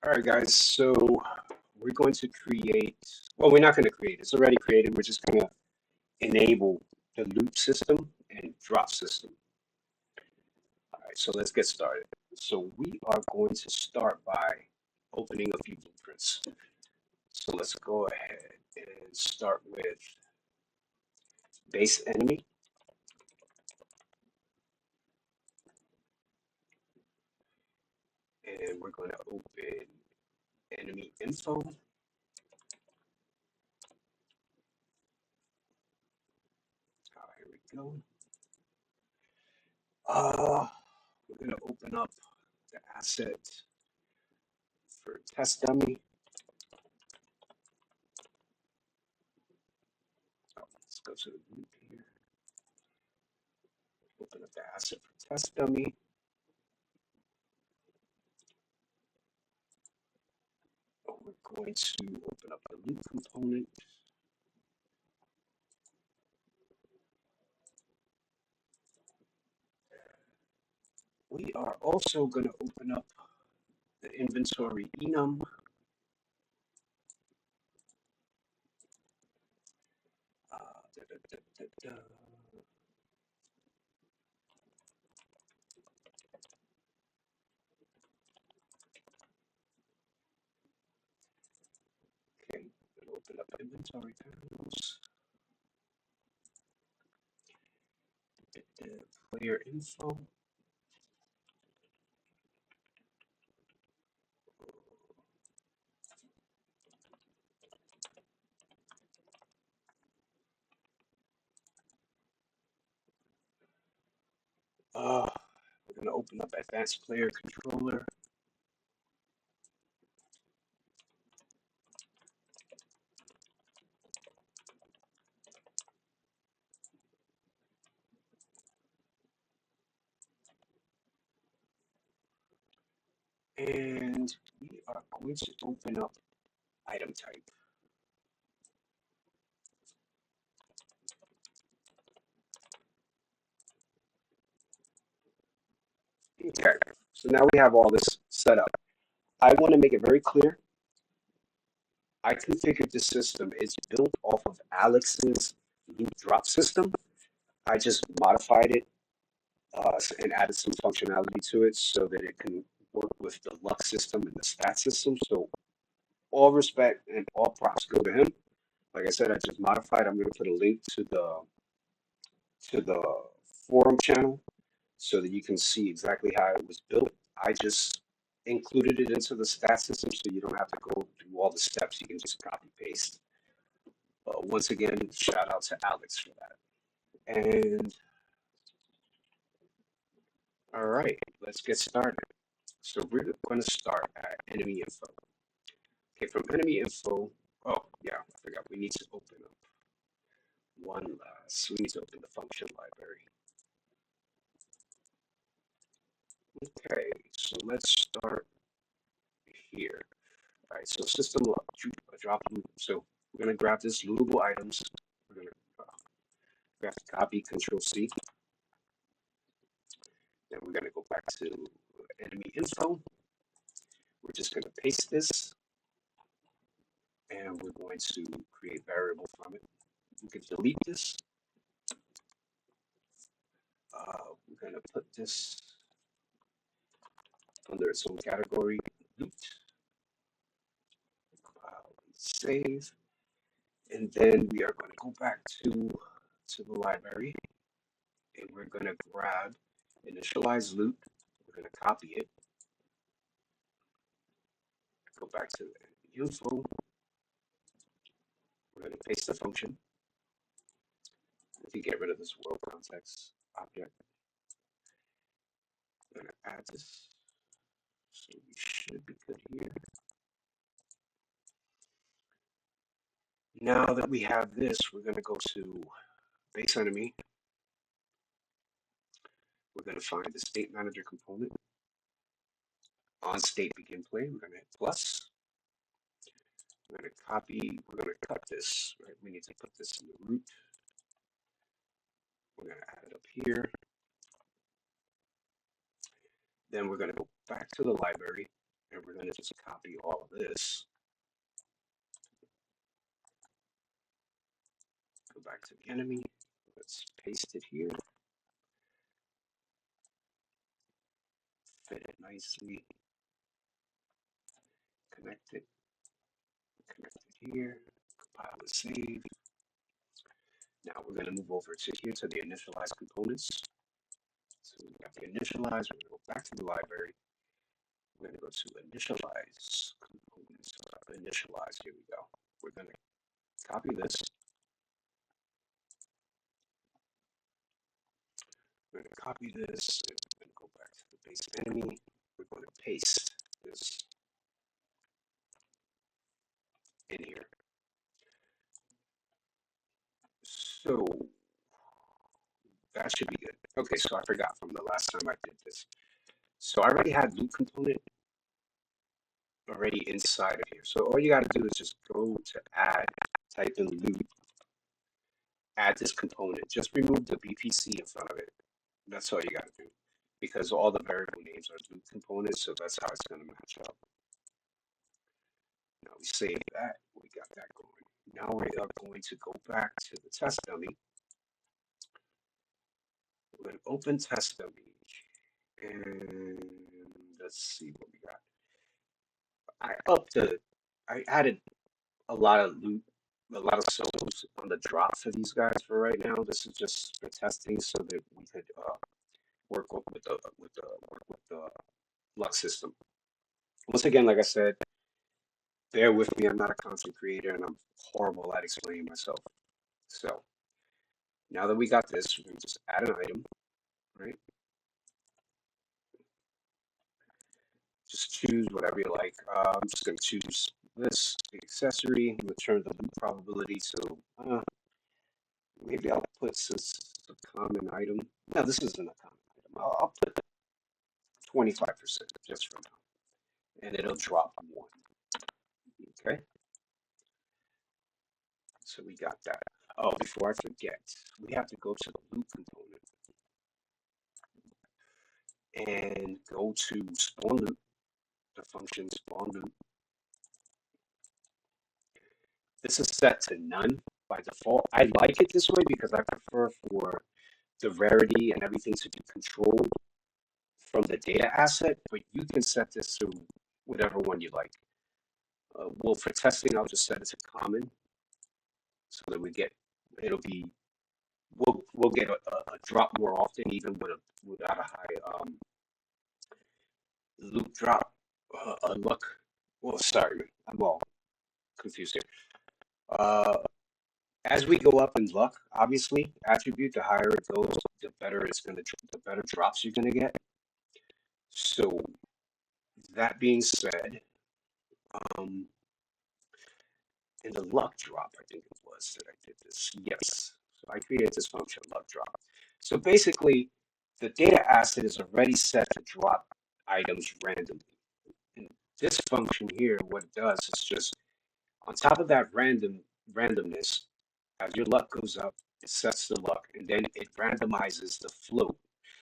All right, guys, so we're going to create, well, we're not going to create, it's already created. We're just going to enable the loop system and drop system. All right, so let's get started. So we are going to start by opening a few blueprints. So let's go ahead and start with base enemy. And we're going to open enemy info. Here we go. We're going to open up the asset for TestDummy. Let's go to the group here. Open up the asset for TestDummy. We're going to open up the loop component. We are also going to open up the inventory enum. Okay, we'll open up inventory panels. PlayerInfo. We're going to open up advanced player controller. And we are going to open up item type. Okay, so now we have all this set up. I want to make it very clear. I configured this system. It's built off of Alex's loop drop system. I just modified it and added some functionality to it so that it can work with the Lux system and the stat system. So all respect and all props go to him. Like I said, I just modified. I'm going to put a link to the forum channel so that you can see exactly how it was built. I just included it into the stat system so you don't have to go through all the steps. You can just copy paste. Once again, shout out to Alex for that. And all right, let's get started. So we're going to start at EnemyInfo. Okay, from EnemyInfo, oh yeah, I forgot we need to open up one last. We need to open the function library. Okay, so let's start here. All right, so system drop loop. So we're gonna grab this lootable items. We're gonna grab the copy, Control C. Then we're gonna go back to enemy info. We're just gonna paste this, and we're going to create variable from it. We can delete this. We're gonna put this under its own category, loot. Save, and then we are going to go back to the library, and we're going to grab initialize loop. We're going to copy it, go back to the info. We're going to paste the function. We can get rid of this world context object. I'm going to add this, so we should be good here. Now that we have this, we're going to go to base enemy. We're going to find the state manager component. On state begin play, we're going to hit plus. We're going to copy, we're going to cut this, right? We need to put this in the root. We're going to add it up here. Then we're going to go back to the library, And we're going to just copy all of this. Go back to the enemy. Let's paste it here. Fit it nicely. Connect it. Connect it here. Compile and save. Now we're going to move over to here to the initialize components. So we got the initialize. We're going to go back to the library. We're going to go to initialize components. Initialize. Here we go. We're going to copy this. We're going to copy this. And we're going to go back to the base enemy. We're going to paste this in here. So that should be good. Okay, so I forgot from the last time I did this. So I already had loop component already inside of here. So all you got to do is just go to add, type in loop, add this component. Just remove the BPC in front of it. That's all you got to do, because all the variable names are loop components, so that's how it's going to match up. Now we save that. We got that going. Now we are going to go back to the test dummy. We're going to open test dummy, and let's see what we got. I added a lot of loot, a lot of souls on the drop for these guys for right now. This is just for testing so that we could work with the luck system. Once again, like I said, bear with me. I'm not a content creator and I'm horrible at explaining myself. So now that we got this, we're gonna just add an item, right? Just choose whatever you like. I'm just gonna choose this accessory, return the loot probability. So maybe I'll put since it's a common item. No, this isn't a common item. I'll put 25% just for now, and it'll drop 1. Okay, so we got that. Oh, before I forget, we have to go to the loop component and go to spawn loop, the function spawn loop. This is set to none by default. I like it this way because I prefer for the rarity and everything to be controlled from the data asset, but you can set this to whatever one you like. Well, for testing, I'll just set it to common so that we'll get a drop more often, even without a high loop drop. Luck. Well, sorry, I'm all confused here. As we go up in luck, obviously, attribute, the higher it goes, the better the better drops you're gonna get. So that being said, in the luck drop, I think it was that I did this. Yes. So I created this function luck drop. So basically, the data asset is already set to drop items randomly. And this function here, what it does is just on top of that randomness, as your luck goes up, it sets the luck, and then it randomizes the float.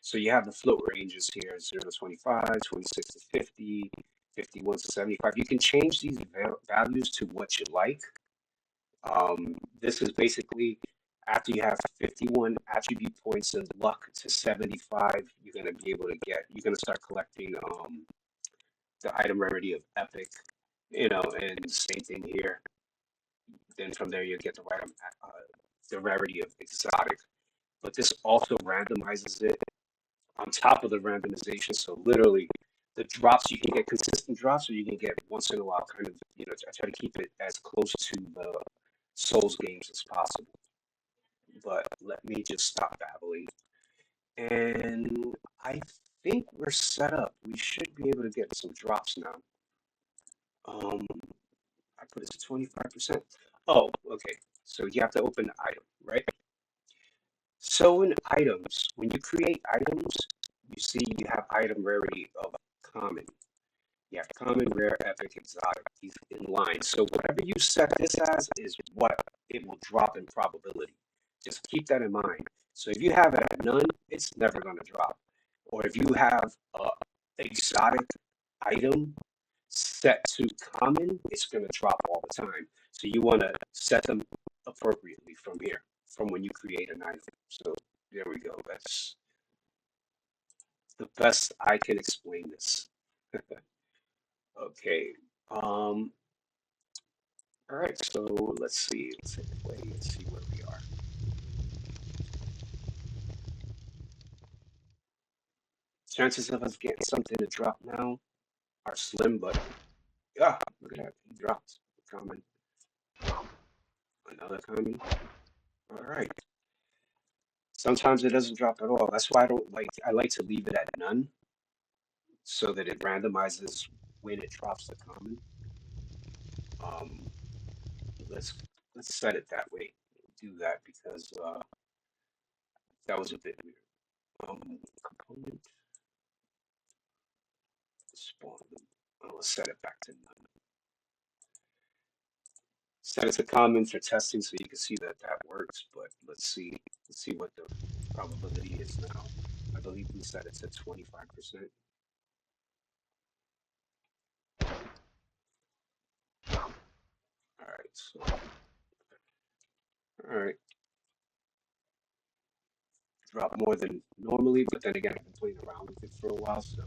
So you have the float ranges here, 0 to 25, 26 to 50, 51 to 75. You can change these values to what you like. This is basically after you have 51 attribute points in luck to 75, you're going to you're going to start collecting the item rarity of epic, and same thing here. Then from there you get the rarity of exotic. But this also randomizes it on top of the randomization. So literally, the drops you can get consistent drops, or you can get once in a while. Kind of, I try to keep it as close to the Souls games as possible. But let me just stop babbling. And I think we're set up. We should be able to get some drops now. I put it to 25%. Oh, okay. So you have to open the item, right? So in items, when you create items, you see you have item rarity of common. You have common, rare, epic, exotic. These in line. So whatever you set this as is what it will drop in probability. Just keep that in mind. So if you have it at none, it's never going to drop. Or if you have a exotic item set to common, it's going to drop all the time. So you want to set them appropriately from here, from when you create an item. So there we go. That's the best I can explain this. Okay. All right. So let's see. Let's hit play and see where we are. Chances of us getting something to drop now are slim, but yeah, look at that. He dropped. Common. Another common. All right. Sometimes it doesn't drop at all. That's why I like to leave it at none so that it randomizes when it drops the common. Um, let's let's set it that way. Do that because that was a bit weird. Component spawn. Let's set it back to none. Set it to common for testing so you can see that that works. But let's see what the probability is now. I believe we set it to 25%. All right, so all right, drop more than normally, but then again, I've been playing around with it for a while, so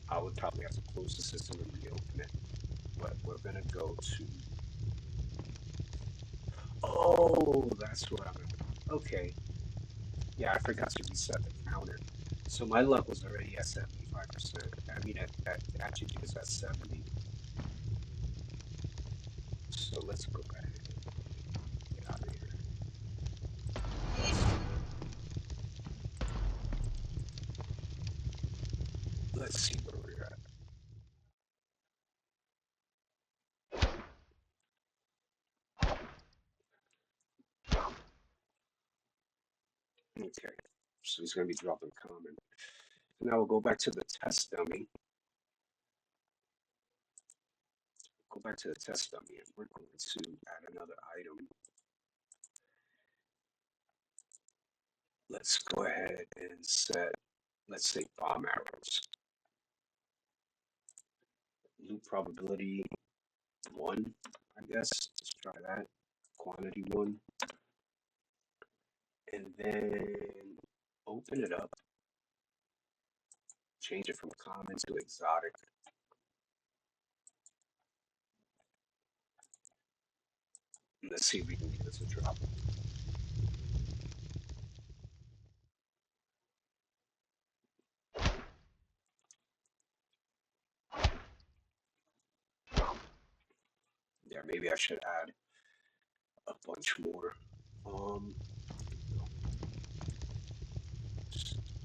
I would probably have to close the system and reopen it. But we're gonna go to. Oh, that's what I'm. Okay, yeah, I forgot to reset the counter. So my luck was already at 75%. I mean, at attribute is at 70. So let's go ahead and get out of here. Let's see where we're at. Okay, so he's gonna be dropping common. Now we'll go back to the test dummy. Go back to the test dummy, and we're going to add another item. Let's go ahead and set, let's say, bomb arrows. Loot probability 1, I guess. Let's try that. Quantity 1. And then open it up. Change it from common to exotic. And let's see if we can get this a drop. Yeah, maybe I should add a bunch more. Here we go.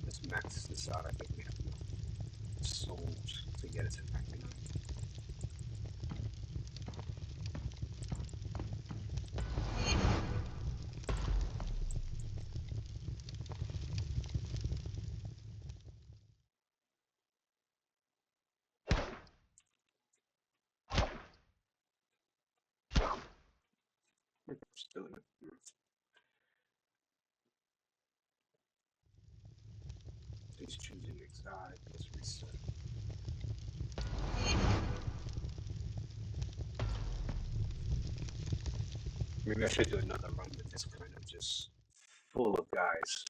Let's max this out. I think we have enough souls to get it to 99. Still in it. He's choosing exotic. Let's reset. Maybe I should do another run with this kind of just full of guys.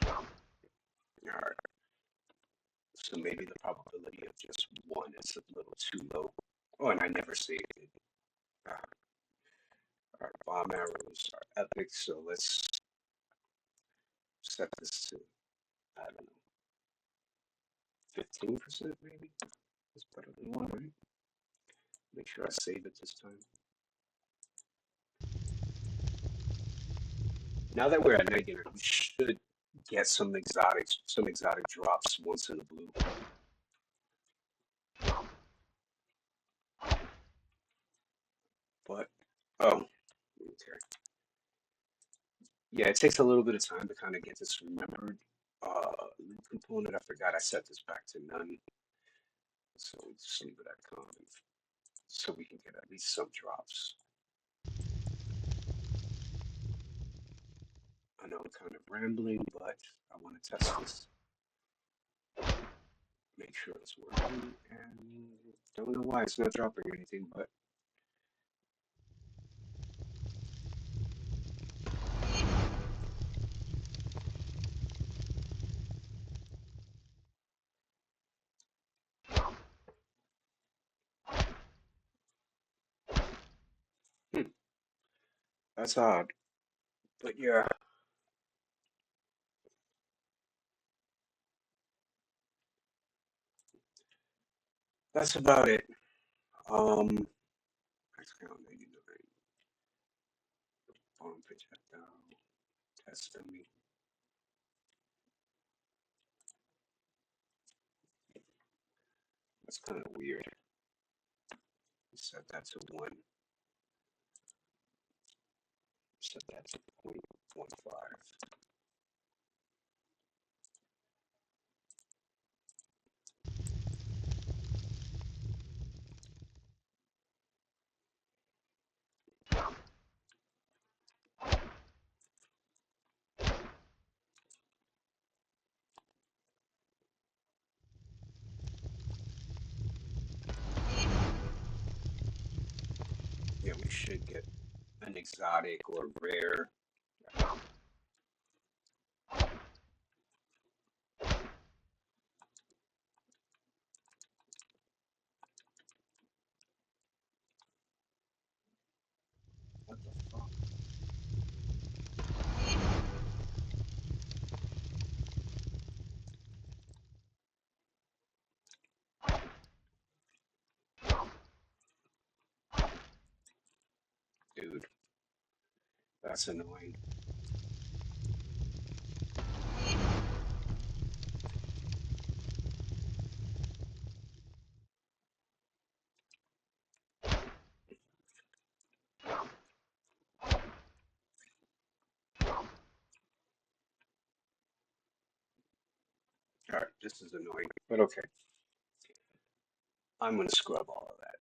Alright. So maybe the probability of just one is a little too low. Oh, and I never saved it. Alright, bomb arrows are epic, so let's set this to, I don't know, 15% maybe? That's better than one, right? Make sure I save it this time. Now that we're at negative, we should get some exotic drops once in a blue. But oh, okay. Yeah, it takes a little bit of time to kind of get this remembered. Component, I forgot I set this back to none. So we just leave it at common so we can get at least some drops. I know I'm kind of rambling, but I want to test this. Make sure it's working, and don't know why it's not dropping anything, but hmm, that's odd. But yeah, that's about it. Max count 89. Bomb projectile. Test dummy. That's kind of weird. Set that to 1. Set that to 0.15. Yeah, we should get an exotic or rare. What the fuck? Dude, that's annoying. Alright, this is annoying, but okay. I'm gonna scrub all of that.